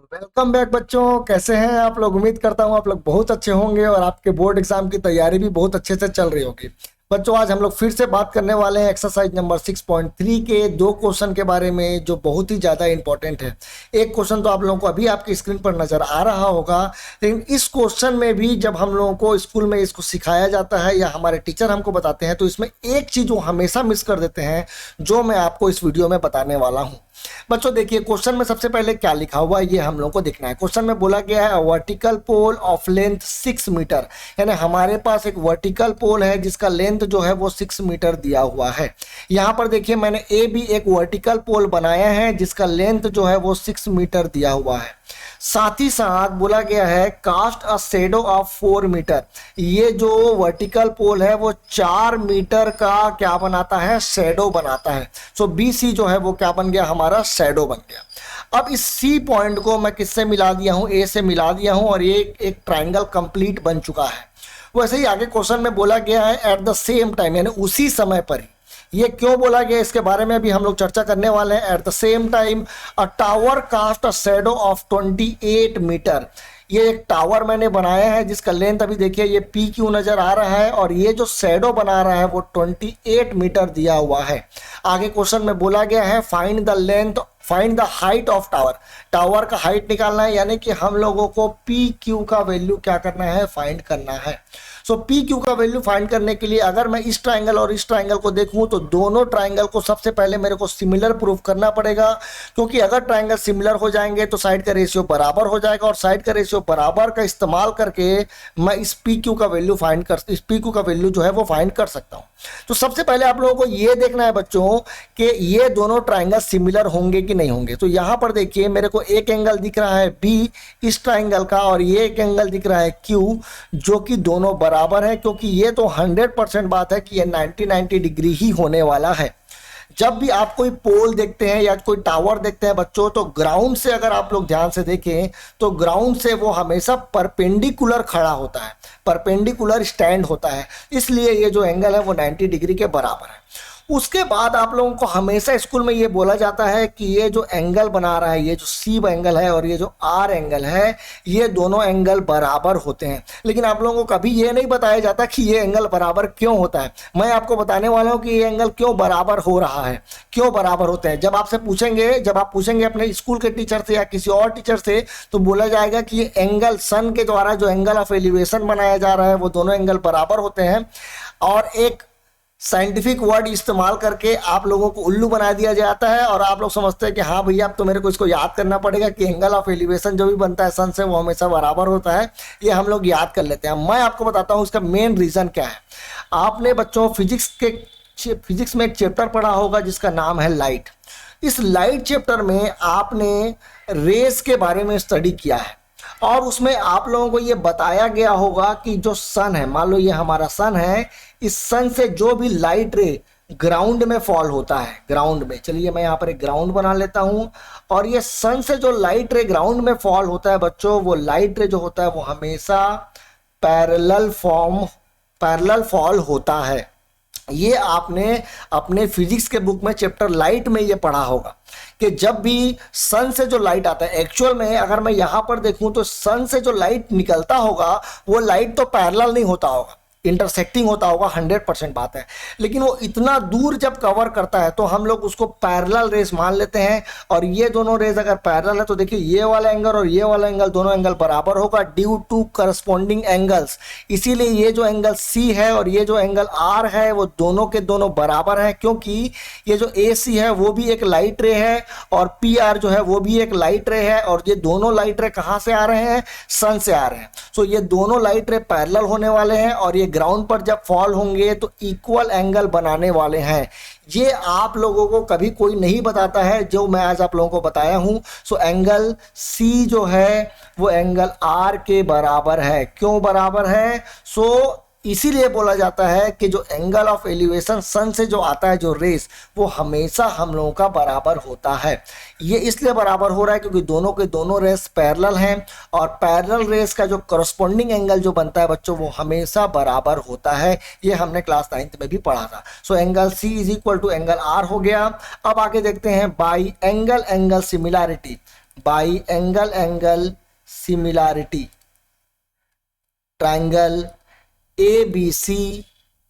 Welcome back बच्चों। कैसे हैं आप लोग? उम्मीद करता हूं आप लोग बहुत अच्छे होंगे और आपके बोर्ड एग्जाम की तैयारी भी बहुत अच्छे से चल रही होगी। बच्चों, आज हम लोग फिर से बात करने वाले हैं एक्सरसाइज नंबर 6.3 के दो क्वेश्चन के बारे में जो बहुत ही ज़्यादा इंपॉर्टेंट है। एक क्वेश्चन तो आप लोगों को अभी आपकी स्क्रीन पर नज़र आ रहा होगा, लेकिन इस क्वेश्चन में भी जब हम लोगों को स्कूल में इसको सिखाया जाता है या हमारे टीचर हमको बताते हैं तो इसमें एक चीज़ वो हमेशा मिस कर देते हैं, जो मैं आपको इस वीडियो में बताने वाला हूँ। बच्चों देखिए, क्वेश्चन में सबसे पहले क्या लिखा हुआ है ये हम लोगों को देखना है। क्वेश्चन में बोला गया है vertical pole of length 6 metre, यानी हमारे पास एक वर्टिकल पोल है जिसका लेंथ जो है वो 6 मीटर दिया हुआ है। यहाँ पर देखिए, मैंने ए भी एक वर्टिकल पोल बनाया है जिसका लेंथ जो है वो 6 मीटर दिया हुआ है। साथ ही साथ बोला गया है cast a shadow of 4 metre, ये जो वर्टिकल पोल है वो 4 मीटर का क्या बनाता है, शेडो बनाता है। सो बी सी जो है वो क्या बन गया, हमारा शेडो बन गया। अब इस सी पॉइंट को मैं किससे मिला दिया हूं, ए से मिला दिया हूं और ये एक ट्राइंगल कंप्लीट बन चुका है। वैसे ही आगे क्वेश्चन में बोला गया है एट द सेम टाइम, यानी उसी समय पर ही। ये क्यों बोला गया इसके बारे में भी हम लोग चर्चा करने वाले हैं। At the same time a tower cast a shadow of 28 metre, ये एक टावर मैंने बनाया है जिसका लेंथ अभी देखिए ये पी क्यू नजर आ रहा है और ये जो शेडो बना रहा है वो 28 मीटर दिया हुआ है। आगे क्वेश्चन में बोला गया है find the length, find the height of tower, tower का हाइट निकालना है, यानी कि हम लोगों को पी क्यू का वैल्यू क्या करना है, फाइंड करना है। सो पी क्यू का वैल्यू फाइंड करने के लिए अगर मैं इस ट्राइंगल और इस ट्राइंगल को देखूं तो दोनों ट्राइंगल को सबसे पहले मेरे को सिमिलर प्रूफ करना पड़ेगा, क्योंकि अगर ट्राइंगल सिमिलर हो जाएंगे तो साइड का रेशियो बराबर हो जाएगा और साइड का रेशियो बराबर का इस्तेमाल करके मैं इस पी क्यू का वैल्यू इस पी क्यू का वैल्यू जो है वो फाइंड कर सकता हूं। तो सबसे पहले आप लोगों को ये देखना है बच्चों कि ये दोनों ट्राइंगल सिमिलर होंगे कि नहीं होंगे। तो यहां पर देखिए मेरे को एक एंगल दिख रहा है बी इस ट्राइंगल का और ये एक एंगल दिख रहा है क्यू, जो कि दोनों बराबर है, क्योंकि ये तो 100% बात है कि ये 90 डिग्री ही होने वाला है। जब भी आप कोई पोल देखते हैं या कोई टावर देखते हैं बच्चों, तो ग्राउंड से अगर आप लोग ध्यान से देखें तो ग्राउंड से वो हमेशा परपेंडिकुलर खड़ा होता है, परपेंडिकुलर स्टैंड होता है, इसलिए ये जो एंगल है वो 90 डिग्री के बराबर है। उसके बाद आप लोगों को हमेशा स्कूल में ये बोला जाता है कि ये जो एंगल बना रहा है, ये जो सी एंगल है और ये जो आर एंगल है, ये दोनों एंगल बराबर होते हैं। लेकिन आप लोगों को कभी ये नहीं बताया जाता कि ये एंगल बराबर क्यों होता है। मैं आपको बताने वाला हूँ कि ये एंगल क्यों बराबर हो रहा है, क्यों बराबर होते हैं। जब आपसे पूछेंगे, जब आप पूछेंगे अपने स्कूल के टीचर से या किसी और टीचर से, तो बोला जाएगा कि ये एंगल सन के द्वारा जो एंगल ऑफ एलिवेशन बनाया जा रहा है वो दोनों एंगल बराबर होते हैं। और एक साइंटिफिक वर्ड इस्तेमाल करके आप लोगों को उल्लू बना दिया जाता है और आप लोग समझते हैं कि हाँ भैया अब तो मेरे को इसको याद करना पड़ेगा कि एंगल ऑफ एलिवेशन जो भी बनता है सन से वो हमेशा बराबर होता है। ये हम लोग याद कर लेते हैं। मैं आपको बताता हूँ इसका मेन रीजन क्या है। आपने बच्चों फिजिक्स में एक चैप्टर पढ़ा होगा जिसका नाम है लाइट। इस लाइट चैप्टर में आपने रेस के बारे में स्टडी किया है और उसमें आप लोगों को ये बताया गया होगा कि जो सन है, मान लो ये हमारा सन है, इस सन से जो भी लाइट रे ग्राउंड में फॉल होता है, ग्राउंड में, चलिए मैं यहाँ पर एक ग्राउंड बना लेता हूँ, और ये सन से जो लाइट रे ग्राउंड में फॉल होता है बच्चों, वो लाइट रे जो होता है वो हमेशा पैरेलल फॉल होता है। ये आपने अपने फिजिक्स के बुक में चैप्टर लाइट में ये पढ़ा होगा कि जब भी सन से जो लाइट आता है, एक्चुअल में अगर मैं यहां पर देखूं तो सन से जो लाइट निकलता होगा वो लाइट तो पैरेलल नहीं होता होगा, इंटरसेक्टिंग होता होगा, 100% बात है। लेकिन वो इतना दूर जब कवर करता है तो हम लोग उसको पैरेलल रेस मान लेते हैं। और ये दोनों रेस अगर पैरेलल है तो देखिए ये वाला एंगल और ये वाला एंगल दोनों एंगल बराबर होगा ड्यू टू करस्पॉन्डिंग एंगल्स। इसीलिए ये जो एंगल सी है और ये जो एंगल आर है वो दोनों के दोनों बराबर हैं, क्योंकि ये जो ए सी है वो भी एक लाइट रे है और पी आर जो है वो भी एक लाइट रे है, और ये दोनों लाइट रे कहाँ से आ रहे हैं, सन से आ रहे हैं। सो ये दोनों लाइट रे पैरेलल होने वाले हैं और ये ग्राउंड पर जब फॉल होंगे तो इक्वल एंगल बनाने वाले हैं। ये आप लोगों को कभी कोई नहीं बताता है जो मैं आज आप लोगों को बताया हूं। सो एंगल सी जो है वो एंगल आर के बराबर है। क्यों बराबर है? सो इसीलिए बोला जाता है कि जो एंगल ऑफ एलिवेशन सन से जो आता है, जो रेस, वो हमेशा हम लोगों का बराबर होता है। ये इसलिए बराबर हो रहा है क्योंकि दोनों के दोनों रेस पैरेलल हैं और पैरेलल रेस का जो करस्पॉन्डिंग एंगल जो बनता है बच्चों वो हमेशा बराबर होता है। ये हमने क्लास 9th में भी पढ़ा था। So angle C is equal to angle R हो गया। अब आगे देखते हैं by angle similarity. By angle similarity triangle ABC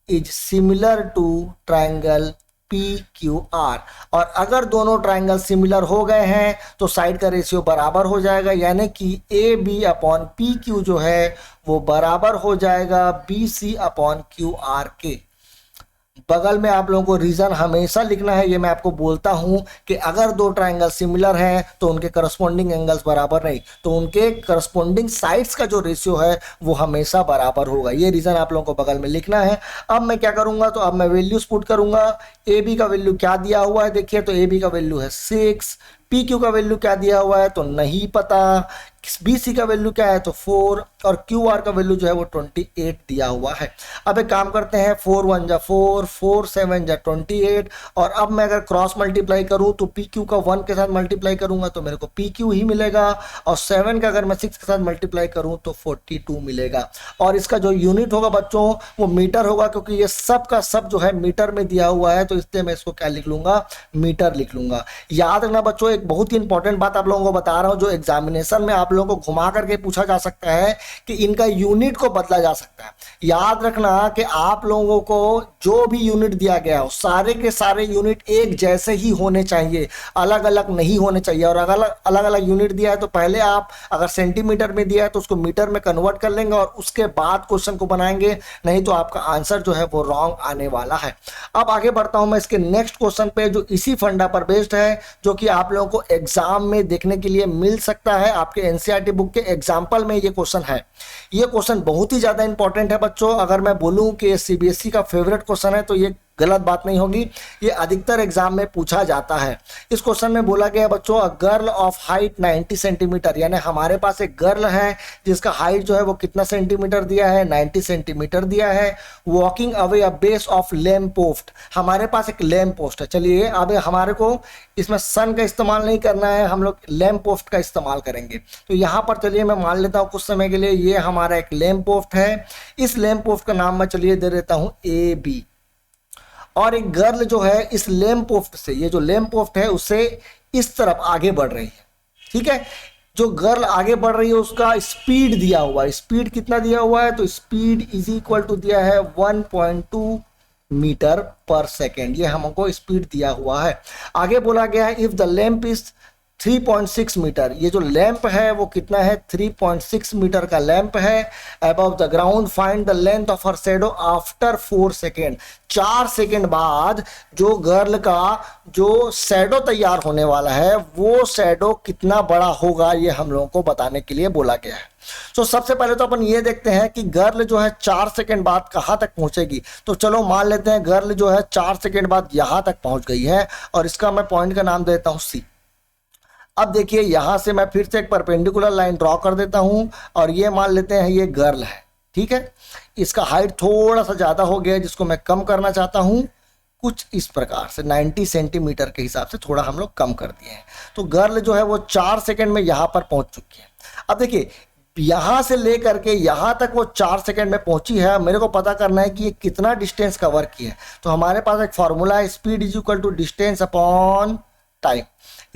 is similar to triangle PQR। और अगर दोनों ट्रायंगल सिमिलर हो गए हैं तो साइड का रेशियो बराबर हो जाएगा, यानी कि AB अपॉन PQ जो है वो बराबर हो जाएगा BC अपॉन QR के। बगल में आप लोगों को रीजन हमेशा लिखना है, ये मैं आपको बोलता हूं कि अगर दो ट्रायंगल सिमिलर हैं तो उनके करस्पॉन्डिंग एंगल्स बराबर नहीं, तो उनके करस्पॉन्डिंग साइड्स का जो रेशियो है वो हमेशा बराबर होगा। ये रीजन आप लोगों को बगल में लिखना है। अब मैं क्या करूंगा, तो अब मैं वैल्यूज पुट करूंगा। ए बी का वैल्यू क्या दिया हुआ है, देखिए तो ए बी का वैल्यू है 6, पी क्यू का वैल्यू क्या दिया हुआ है तो नहीं पता, बी सी का वैल्यू क्या है तो 4, और क्यू आर का वैल्यू जो है वो 28 दिया हुआ है। अब एक काम करते हैं, 4 1 जा 4, 4 7 जा 28, और अब मैं अगर क्रॉस मल्टीप्लाई करूं तो पी क्यू का 1 के साथ मल्टीप्लाई करूंगा तो मेरे को पी क्यू ही मिलेगा, और 7 का अगर मैं 6 के साथ मल्टीप्लाई करूं तो 42 मिलेगा। और इसका जो यूनिट होगा बच्चों वो मीटर होगा, क्योंकि ये सब का सब जो है मीटर में दिया हुआ है, तो इसलिए मैं इसको क्या लिख लूंगा, मीटर लिख लूंगा। याद रखना बच्चों, एक बहुत ही इंपॉर्टेंट बात आप लोगों को बता रहा हूं, जो एग्जामिनेशन में आप लोगों को घुमा करके पूछा जा सकता है कि इनका यूनिट को बदला जा सकता है। याद रखना कि आप लोगों को जो भी यूनिट दिया गया हो सारे के सारे यूनिट एक जैसे ही होने चाहिए, अलग अलग नहीं होने चाहिए। और अगर अलग अलग यूनिट दिया है तो पहले आप अगर सेंटीमीटर में दिया है तो उसको मीटर में कन्वर्ट कर लेंगे और उसके बाद क्वेश्चन को बनाएंगे, नहीं तो आपका आंसर जो है वो रॉन्ग आने वाला है। अब आगे बढ़ता हूं मैं इसके नेक्स्ट क्वेश्चन पे, जो इसी फंडा पर बेस्ड है, जो कि आप लोगों को एग्जाम में देखने के लिए मिल सकता है। आपके एनसीईआरटी बुक के एग्जाम्पल में ये क्वेश्चन है। ये क्वेश्चन बहुत ही ज्यादा इंपॉर्टेंट है बच्चों। अगर मैं बोलूं कि सीबीएसई का फेवरेट क्वेश्चन है तो ये गलत बात नहीं होगी, ये अधिकतर एग्जाम में पूछा जाता है। इस क्वेश्चन में बोला गया बच्चों, a girl of height 90 centimetre, यानी हमारे पास एक गर्ल है जिसका हाइट जो है वो कितना सेंटीमीटर दिया है, 90 सेंटीमीटर दिया है। Walking away a base of lamp post, हमारे पास एक लैम्प पोस्ट है। चलिए अब हमारे को इसमें सन का इस्तेमाल नहीं करना है, हम लोग लैम्प पोस्ट का इस्तेमाल करेंगे। तो यहाँ पर चलिए मैं मान लेता हूँ कुछ समय के लिए ये हमारा एक लैम्प पोस्ट है। इस लैम्प पोस्ट का नाम मैं चलिए दे देता हूँ ए बी, और एक गर्ल जो है इस लैम्प पोस्ट से, ये जो लैम्प पोस्ट है उससे इस तरफ आगे बढ़ रही है। ठीक है, जो गर्ल आगे बढ़ रही है उसका स्पीड दिया हुआ है। स्पीड कितना दिया हुआ है, तो स्पीड इज इक्वल टू दिया है 1.2 मीटर पर सेकेंड, ये हमको स्पीड दिया हुआ है। आगे बोला गया है, if the lamp is 3.6 metre, ये जो लैंप है वो कितना है, 3.6 मीटर का लैंप है। Above the ground find the length of her shadow after 4 second, 4 second बाद जो गर्ल का जो शैडो तैयार होने वाला है वो शैडो कितना बड़ा होगा, ये हम लोगों को बताने के लिए बोला गया है। तो सबसे पहले तो अपन ये देखते हैं कि गर्ल जो है 4 सेकेंड बाद कहां तक पहुंचेगी। तो चलो मान लेते हैं गर्ल जो है 4 सेकेंड बाद यहां तक पहुंच गई है, और इसका मैं पॉइंट का नाम देता हूं सी। अब देखिए यहां से मैं फिर से एक परपेंडिकुलर लाइन ड्रॉ कर देता हूं, और ये मान लेते हैं ये गर्ल है। ठीक है, इसका हाइट थोड़ा सा ज्यादा हो गया जिसको मैं कम करना चाहता हूं, कुछ इस प्रकार से 90 सेंटीमीटर के हिसाब से थोड़ा हम लोग कम कर दिए हैं। तो गर्ल जो है वो 4 सेकेंड में यहां पर पहुंच चुकी है। अब देखिए यहां से लेकर के यहां तक वो 4 सेकेंड में पहुंची है। मेरे को पता करना है कि ये कितना डिस्टेंस कवर किया है। तो हमारे पास एक फॉर्मूला है, speed is equal to distance upon time.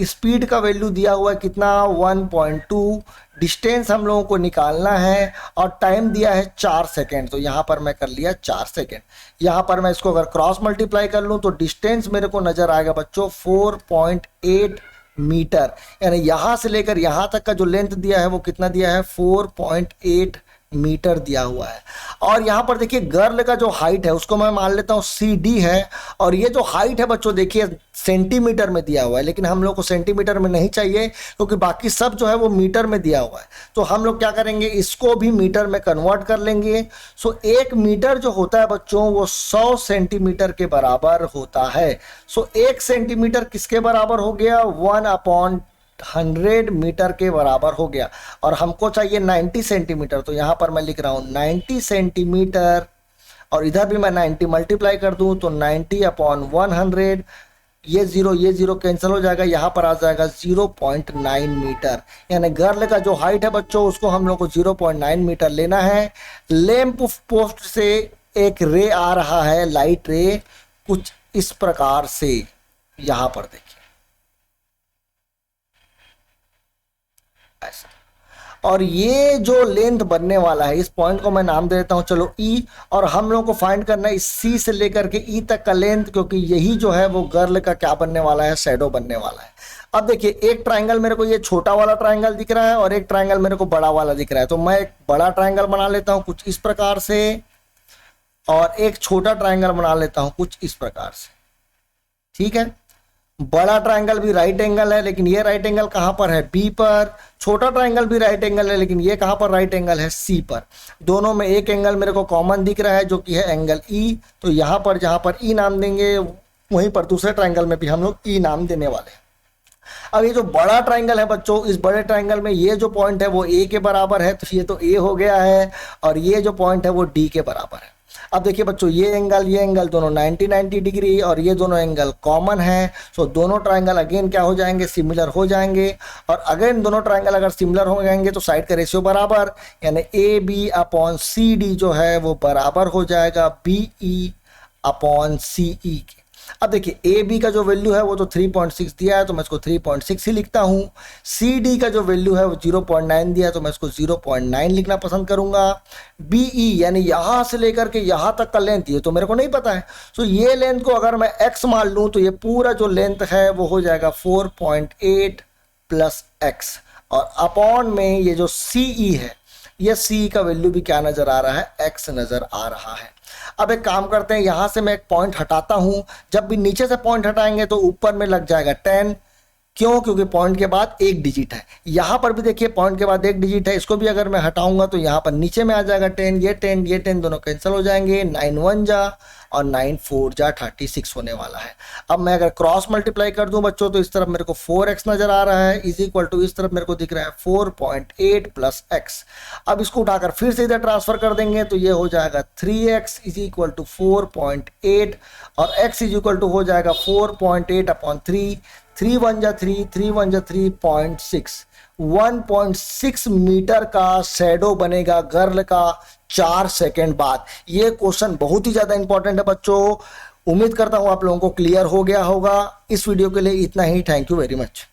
Speed का वैल्यू दिया हुआ है कितना, 1.2, डिस्टेंस हम लोगों को निकालना है, और टाइम दिया है 4 सेकेंड। तो यहाँ पर मैं कर लिया 4 सेकेंड। यहाँ पर मैं इसको अगर क्रॉस मल्टीप्लाई कर लूँ तो डिस्टेंस मेरे को नजर आएगा बच्चों 4.8 मीटर, यानी यहाँ से लेकर यहाँ तक का जो लेंथ दिया है वो कितना दिया है, 4.8 मीटर दिया हुआ है। और यहाँ पर देखिए गर्ल का जो हाइट है उसको मैं मान लेता हूँ CD है, और ये जो हाइट है बच्चों देखिए सेंटीमीटर में दिया हुआ है, लेकिन हम लोग को सेंटीमीटर में नहीं चाहिए क्योंकि बाकी सब जो है वो मीटर में दिया हुआ है। तो हम लोग क्या करेंगे, इसको भी मीटर में कन्वर्ट कर लेंगे। सो 1 मीटर जो होता है बच्चों वो 100 सेंटीमीटर के बराबर होता है। सो 1 सेंटीमीटर किसके बराबर हो गया, 1/100 मीटर के बराबर हो गया। और हमको चाहिए 90 सेंटीमीटर, तो यहां पर मैं लिख रहा हूं 90 सेंटीमीटर, और इधर भी मैं 90 मल्टीप्लाई कर दूं तो 90/100, ये जीरो कैंसिल हो जाएगा, यहां पर आ जाएगा 0.9 मीटर। यानी गर्ल का जो हाइट है बच्चों उसको हम लोग को 0.9 मीटर लेना है। लैंप पोस्ट से एक रे आ रहा है, लाइट रे, कुछ इस प्रकार से। यहां पर देखिए ऐसा। और ये जो लेंथ बनने वाला है, इस पॉइंट को मैं नाम दे देता हूं चलो ई, और हम लोगों को फाइंड करना है इस सी से लेकर के ई तक का लेंथ, क्योंकि यही जो है वो गर्ल का क्या बनने वाला है, शैडो बनने वाला है। अब देखिए एक ट्रायंगल मेरे को ये छोटा वाला ट्रायंगल दिख रहा है और एक ट्रायंगल मेरे को बड़ा वाला दिख रहा है, तो मैं एक बड़ा ट्रायंगल बना लेता हूं कुछ इस प्रकार से और एक छोटा ट्रायंगल बना लेता हूं कुछ इस प्रकार से। ठीक है, बड़ा ट्रायंगल भी राइट एंगल है, लेकिन ये राइट एंगल कहां पर है, बी पर। छोटा ट्रायंगल भी राइट एंगल है, लेकिन ये कहां पर राइट एंगल है, सी पर। दोनों में एक एंगल मेरे को कॉमन दिख रहा है जो कि है एंगल ई, तो यहां पर जहां पर ई नाम देंगे वहीं पर दूसरे ट्रायंगल में भी हम लोग ई नाम देने वाले हैं। अब ये जो बड़ा ट्रायंगल है बच्चों, इस बड़े ट्रायंगल में ये जो पॉइंट है वो ए के बराबर है, तो ये तो ए हो गया है, और ये जो पॉइंट है वो डी के बराबर है। अब देखिए बच्चों, ये एंगल दोनों 90 डिग्री और ये दोनों एंगल कॉमन है, सो दोनों ट्रायंगल अगेन क्या हो जाएंगे, सिमिलर हो जाएंगे। और अगेन दोनों ट्रायंगल अगर सिमिलर हो जाएंगे तो साइड का रेशियो बराबर, यानी A B upon C D जो है वो बराबर हो जाएगा बी ई अपॉन सी ई के। अब देखिए ए बी का जो वैल्यू है वो तो 3.6 दिया है, तो मैं इसको 3.6 ही लिखता हूं। सी डी का जो वैल्यू है वो 0.9 दिया है, तो मैं इसको 0.9 लिखना पसंद करूंगा। बी ई यानी यहां से लेकर के यहां तक का लेंथ ये तो मेरे को नहीं पता है, तो ये लेंथ को अगर मैं x मान लूं तो ये पूरा जो लेंथ है वो हो जाएगा 4.8 प्लस x, और अपॉन में ये जो सी ई है, ये सी का वैल्यू भी क्या नजर आ रहा है, x नजर आ रहा है। अब एक काम करते हैं, यहां से मैं एक पॉइंट हटाता हूं, जब भी नीचे से पॉइंट हटाएंगे तो ऊपर में लग जाएगा 10, क्यों, क्योंकि पॉइंट के बाद एक डिजिट है। यहां पर भी देखिए पॉइंट के बाद एक डिजिट है, इसको भी अगर मैं हटाऊंगा तो यहां पर नीचे में आ जाएगा 10, ये 10 दोनों कैंसिल हो जाएंगे, 9 1 जा और 9 4 जा 36 होने वाला है। अब मैं अगर क्रॉस मल्टीप्लाई कर दूं बच्चों तो इस तरफ मेरे को 4x नजर आ रहा है, इज इक्वल टू इस तरफ मेरे को दिख रहा है 4.8 प्लस x। अब इसको उठाकर फिर से इधर ट्रांसफर कर देंगे तो ये हो जाएगा 3x इज इक्वल टू 4.8 और x इज इक्वल टू हो जाएगा 4.8 अपॉन 3, 3 1 जा 3, 3 1 जा 3.6, 1.6 मीटर का शैडो बनेगा गर्ल का 4 सेकेंड बाद। ये क्वेश्चन बहुत ही ज्यादा इंपॉर्टेंट है बच्चों, उम्मीद करता हूं आप लोगों को क्लियर हो गया होगा। इस वीडियो के लिए इतना ही, थैंक यू वेरी मच।